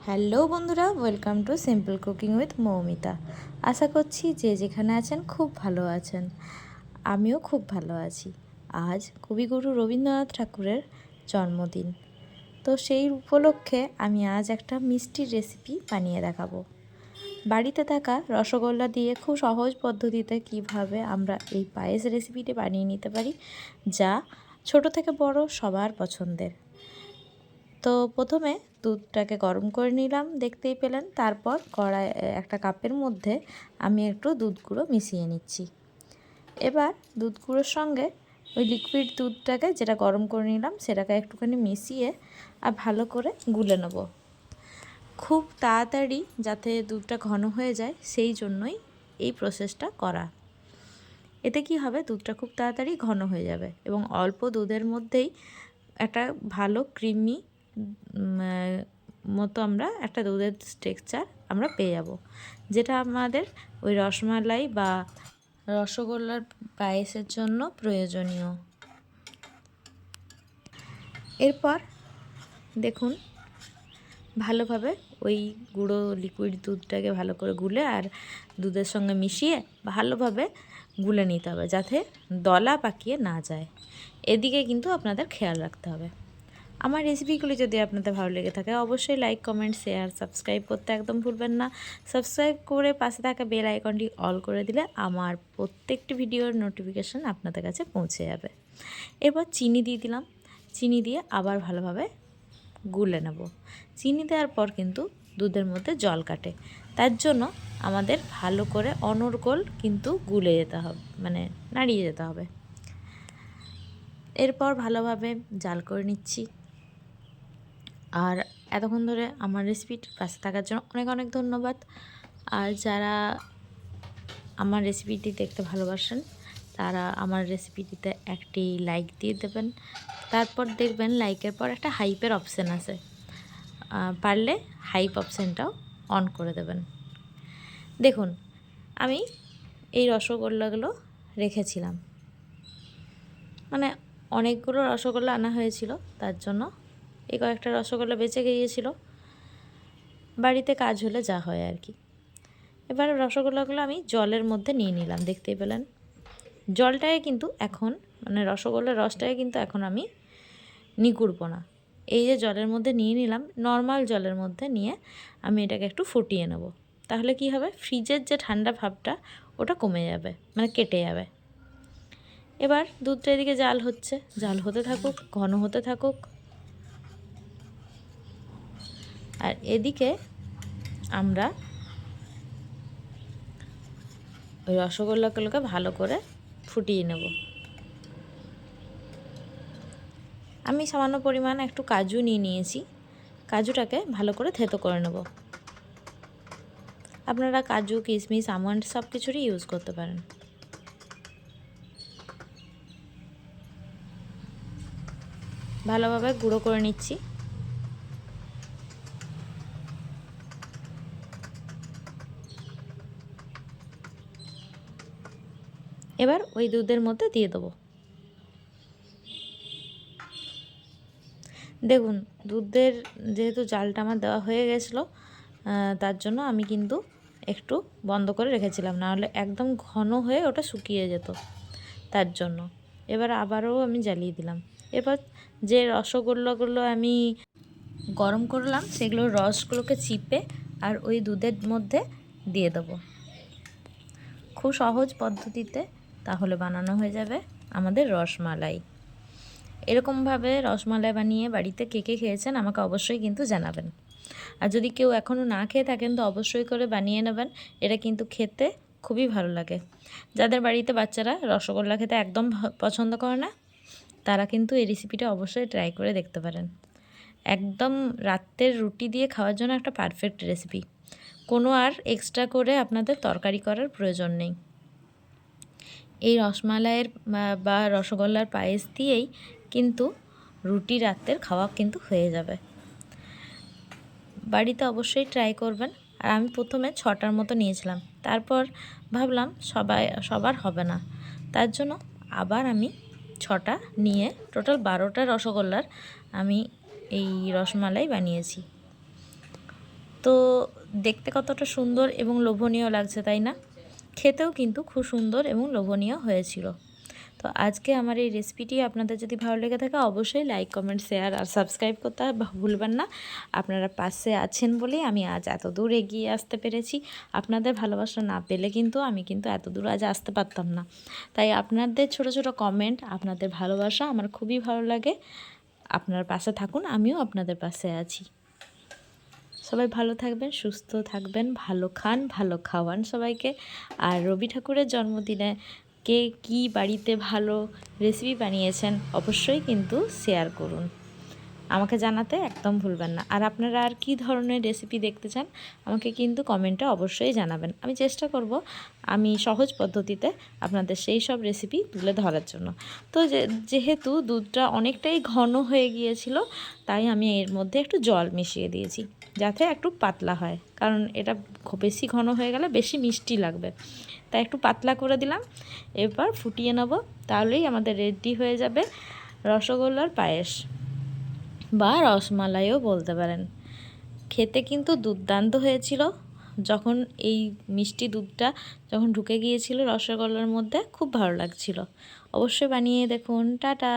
Hello বন্ধুরা, welcome to simple cooking with Moumita. আশা করছি যে যেখানে আছেন খুব ভালো আছেন। আমিও খুব ভালো আছি। আজ কবিগুরু রবীন্দ্রনাথ ঠাকুরের জন্মদিন, তো সেই উপলক্ষে আমি আজ একটা মিষ্টির রেসিপি বানিয়ে দেখাবো। বাড়িতে থাকা রসগোল্লা দিয়ে খুব সহজ পদ্ধতিতে কিভাবে আমরা এই পায়েস রেসিপিটি বানিয়ে নিতে পারি, যা ছোট থেকে বড় সবার পছন্দের। তো প্রথমে দুধটাকে গরম করে নিলাম, দেখতেই পেলেন। তারপর কড়াই একটা কাপের মধ্যে আমি একটু দুধ গুঁড়ো মিশিয়ে নিচ্ছি। এবার দুধ গুঁড়োর সঙ্গে ওই লিকুইড দুধটাকে যেটা গরম করে নিলাম সেটাকে একটুখানি মিশিয়ে আর ভালো করে গুলে নেব। খুব তাড়াতাড়ি যাতে দুধটা ঘন হয়ে যায় সেই জন্যই এই প্রসেসটা করা। এতে কি হবে, দুধটা খুব তাড়াতাড়ি ঘন হয়ে যাবে এবং অল্প দুধের মধ্যেই একটা ভালো ক্রিমি মতো আমরা একটা দুধের টেক্সচার আমরা পেয়ে যাব, যেটা আমাদের ওই রসমালাই বা রসগোল্লার পায়েসের জন্য প্রয়োজনীয়। এরপর দেখুন ভালোভাবে ওই গুঁড়ো লিকুইড দুধটাকে ভালো করে গুলে আর দুধের সঙ্গে মিশিয়ে ভালোভাবে গুলে নিতে হবে, যাতে দলা পাকিয়ে না যায়। এদিকে কিন্তু আপনাদের খেয়াল রাখতে হবে। আমার রেসিপিগুলি যদি আপনাদের ভালো লেগে থাকে অবশ্যই লাইক, কমেন্ট, শেয়ার, সাবস্ক্রাইব করতে একদম ভুলবেন না। সাবস্ক্রাইব করে পাশে থাকা বেল আইকনটি অল করে দিলে আমার প্রত্যেকটি ভিডিওর নোটিফিকেশান আপনাদের কাছে পৌঁছে যাবে। এরপর চিনি দিয়ে দিলাম। চিনি দিয়ে আবার ভালোভাবে গুলে নেব। চিনি দেওয়ার পর কিন্তু দুধের মধ্যে জল কাটে, তার জন্য আমাদের ভালো করে অনর্গল কিন্তু গুলে যেতে হবে, মানে নাড়িয়ে যেতে হবে। এরপর ভালোভাবে জাল করে নিচ্ছি। আর এতক্ষণ ধরে আমার রেসিপির পাশে থাকার জন্য অনেক অনেক ধন্যবাদ। আর যারা আমার রেসিপিটি দেখতে ভালোবাসেন তারা আমার রেসিপিটিতে একটি লাইক দিয়ে দেবেন। তারপর দেখবেন লাইকের পর একটা হাইপের অপশান আছে, পারলে হাইপ অপশানটাও অন করে দেবেন। দেখুন আমি এই রসগোল্লাগুলো রেখেছিলাম, মানে অনেকগুলো রসগোল্লা আনা হয়েছিল, তার জন্য এই কয়েকটা রসগোল্লা বেঁচে গিয়েছিল। বাড়িতে কাজ হলে যা হয় আর কি। এবার রসগোল্লাগুলো আমি জলের মধ্যে নিয়ে নিলাম, দেখতেই পেলেন। জলটাকে কিন্তু এখন, মানে রসগোল্লার রসটাকে কিন্তু এখন আমি নিকুড়ব না। এই যে জলের মধ্যে নিয়ে নিলাম, নর্মাল জলের মধ্যে নিয়ে আমি এটাকে একটু ফুটিয়ে নেব। তাহলে কি হবে, ফ্রিজের যে ঠান্ডা ভাবটা ওটা কমে যাবে, মানে কেটে যাবে। এবার দুধটা এদিকে জাল হচ্ছে, জাল হতে থাকুক, ঘন হতে থাকুক। আর এদিকে আমরা ওই রসগোল্লাগুলোকে ভালো করে ফুটিয়ে নেব। আমি সামান্য পরিমাণ একটু কাজু নিয়ে নিয়েছি, কাজুটাকে ভালো করে থেতো করে নেব। আপনারা কাজু, কিশমিশ, আমন্ড সব কিছুরই ইউজ করতে পারেন। ভালোভাবে গুঁড়ো করে নিচ্ছি। এবার ওই দুধের মধ্যে দিয়ে দেবো। দেখুন দুধের যেহেতু জালটা আমার দেওয়া হয়ে গেছিলো, তার জন্য আমি কিন্তু একটু বন্ধ করে রেখেছিলাম, নাহলে একদম ঘন হয়ে ওটা শুকিয়ে যেত, তার জন্য। এবার আবারও আমি জ্বালিয়ে দিলাম। এবার যে রসগোল্লাগুলো আমি গরম করলাম সেগুলোর রসগুলোকে চিপে আর ওই দুধের মধ্যে দিয়ে দেবো। খুব সহজ পদ্ধতিতে তাহলে বানানো হয়ে যাবে আমাদের রসমালাই। এরকমভাবে রসমালাই বানিয়ে বাড়িতে কে কে খেয়েছেন আমাকে অবশ্যই কিন্তু জানাবেন। আর যদি কেউ এখনও না খেয়ে থাকেন তো অবশ্যই করে বানিয়ে নেবেন, এটা কিন্তু খেতে খুবই ভালো লাগে। যাদের বাড়িতে বাচ্চারা রসগোল্লা খেতে একদম পছন্দ করে না, তারা কিন্তু এই রেসিপিটা অবশ্যই ট্রাই করে দেখতে পারেন। একদম রাতের রুটি দিয়ে খাওয়ার জন্য একটা পারফেক্ট রেসিপি। কোনো আর এক্সট্রা করে আপনাদের তরকারি করার প্রয়োজন নেই। এই রসমালাইয়ের বা রসগোল্লার পায়েস দিয়েই কিন্তু রুটি রাতের খাওয়া কিন্তু হয়ে যাবে। বাড়িতে অবশ্যই ট্রাই করবেন। আর আমি প্রথমে 6টার মতো নিয়েছিলাম, তারপর ভাবলাম সবার হবে না, তার জন্য আবার আমি 6টা নিয়ে টোটাল 12টা রসগোল্লার আমি এই রসমালাই বানিয়েছি। তো দেখতে কতটা সুন্দর এবং লোভনীয় লাগছে, তাই না? খেতেও কিন্তু খুব সুন্দর এবং লোভনীয় হয়েছিল। তো আজকে আমার এই রেসিপিটি আপনাদের যদি ভালো লেগে থাকে অবশ্যই লাইক, কমেন্ট, শেয়ার আর সাবস্ক্রাইব করতে ভুলবেন না। আপনারা পাশে আছেন বলেই আমি আজ এত দূর এগিয়ে আসতে পেরেছি। আপনাদের ভালোবাসা না পেলে কিন্তু আমি এত দূর আজ আসতে পারতাম না। তাই আপনাদের ছোট ছোট কমেন্ট, আপনাদের ভালোবাসা আমার খুবই ভালো লাগে। আপনার পাশে থাকুন, আমিও আপনাদের পাশে আছি। সবাই ভালো থাকবেন, সুস্থ থাকবেন, ভালো খান, ভালো খাওয়ান সবাইকে। আর রবি ঠাকুরের জন্মদিনে কে কী বাড়িতে ভালো রেসিপি বানিয়েছেন অবশ্যই কিন্তু শেয়ার করুন, আমাকে জানাতে একদম ভুলবেন না। আর আপনারা আর কী ধরনের রেসিপি দেখতে চান আমাকে কিন্তু কমেন্টে অবশ্যই জানাবেন। আমি চেষ্টা করব আমি সহজ পদ্ধতিতে আপনাদের সেই সব রেসিপি তুলে ধরার জন্য। তো যেহেতু দুধটা অনেকটাই ঘন হয়ে গিয়েছিল, তাই আমি এর মধ্যে একটু জল মিশিয়ে দিয়েছি যাতে একটু পাতলা হয়, কারণ এটা বেশি ঘন হয়ে গেলে বেশি মিষ্টি লাগবে, তাই একটু পাতলা করে দিলাম। এবার ফুটিয়ে নেব, তাহলেই আমাদের রেডি হয়ে যাবে রসগোল্লার পায়েস বা রসমালাইও বলতে পারেন। খেতে কিন্তু দুর্দান্ত হয়েছিল। যখন এই মিষ্টি দুধটা যখন ঢুকে গিয়েছিল রসগোল্লার মধ্যে, খুব ভালো লাগছিল। অবশ্যই বানিয়ে দেখুন। টাটা।